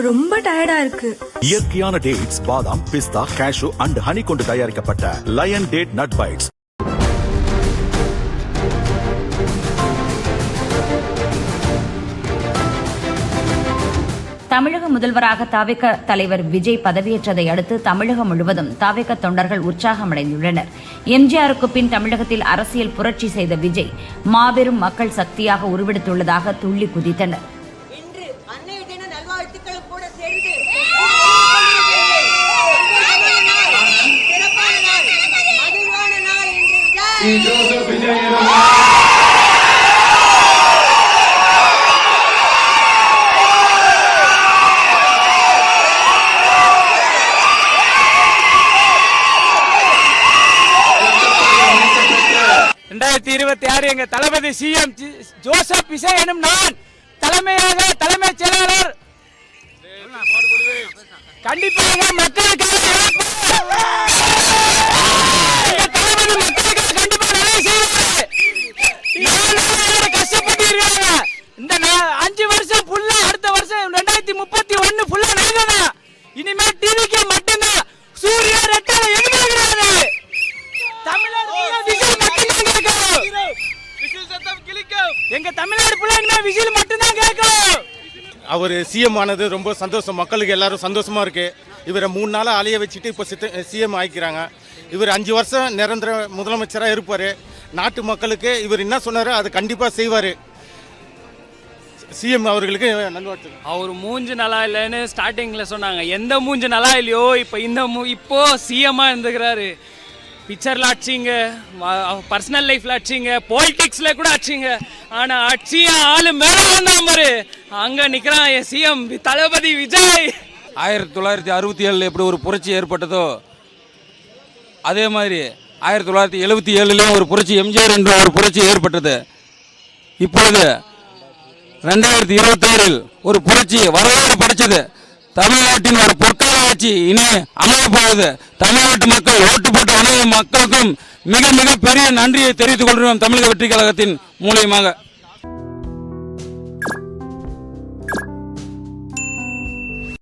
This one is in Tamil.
ரொம்ப டயர்டா இருக்கு. இயற்கையான டேட்ஸ், பாதாம், பிஸ்தா, கேஷ்யூ அண்ட் ஹனி கொண்டு தயாரிக்கப்பட்ட லயன் டேட் நட் பைட்ஸ். தமிழக முதல்வராக தவிக தலைவர் விஜய் பதவியேற்றதை அடுத்து தமிழகம் முழுவதும் தவிக தொண்டர்கள் உற்சாகமடைந்துள்ளனர். எம்ஜிஆருக்கு பின் தமிழகத்தில் அரசியல் புரட்சி செய்த விஜய் மாபெரும் மக்கள் சக்தியாக உருவெடுத்துள்ளதாக துள்ளி குதித்தனர். எங்க தளபதி சிஎம் ஜோசப் விஜய் எனும் நான் தலைமையாக தலைமைச் செயலாளர் கண்டிப்பாக மக்களுக்காக கஷ்டப்பட்டு இந்த 5 வருஷம் ஃபுல்லா அடுத்த வருஷம் 2031 ஃபுல்லா நடந்ததா இனிமே டிவிக்கு மட்டும்தான் சூர்யா ரெட்டை எதிர்க்கிறாரு எங்க தமிழ்நாடு புள்ளைங்க விசில் மட்டும் தான் கேட்கும். அவர் சிஎம் ஆனது ரொம்ப சந்தோஷம், மக்களுக்கு எல்லாரும் சந்தோஷமா இருக்கு. இவரை 3 நாளா அலைய வச்சுட்டு இப்போ சிஎம் ஆகிக்கிறாங்க. இவர் 5 வருஷம் நிரந்தர முதலமைச்சராக இருப்பார். நாட்டு மக்களுக்கு இவர் என்ன சொன்னாரோ அதை கண்டிப்பாக செய்வார். சிஎம் அவர்களுக்கு நல்வாழ்த்து. அவர் மூஞ்சு நல்லா இல்லைன்னு ஸ்டார்டிங்ல சொன்னாங்க. எந்த மூஞ்சு நல்லா இல்லையோ இப்போ சிஎம்மா இருந்துக்கிறாரு. பிக்சர்ல அடிச்சிங்க, பர்சனல் லைஃப்ல அடிச்சிங்க, பாலிடிக்ஸ்ல கூட அடிச்சிங்க. ஆனா அடிச்சிய ஆளு மேல வந்தான் பாரு, அங்க நிக்கிறான் என் சிஎம் தளபதி விஜய். 1967 எப்படி ஒரு புரட்சி ஏற்பட்டதோ அதே மாதிரி 1977 ஒரு புரட்சி, எம்ஜிஆர் என்ற ஒரு புரட்சி ஏற்பட்டது. இப்பொழுது 2026 ஒரு புரட்சி வரலாறு படைச்சது. தமிழ்நாட்டின் ஒரு பொற்கால ஆட்சி இனி அமையப்போவது. தமிழ்நாட்டு மக்கள் ஓட்டு போட்ட அனைத்து மக்களுக்கும் மிக மிக பெரிய நன்றியை தெரிவித்துக் கொள்கிறோம் தமிழக வெற்றி கழகத்தின் மூலியமாக.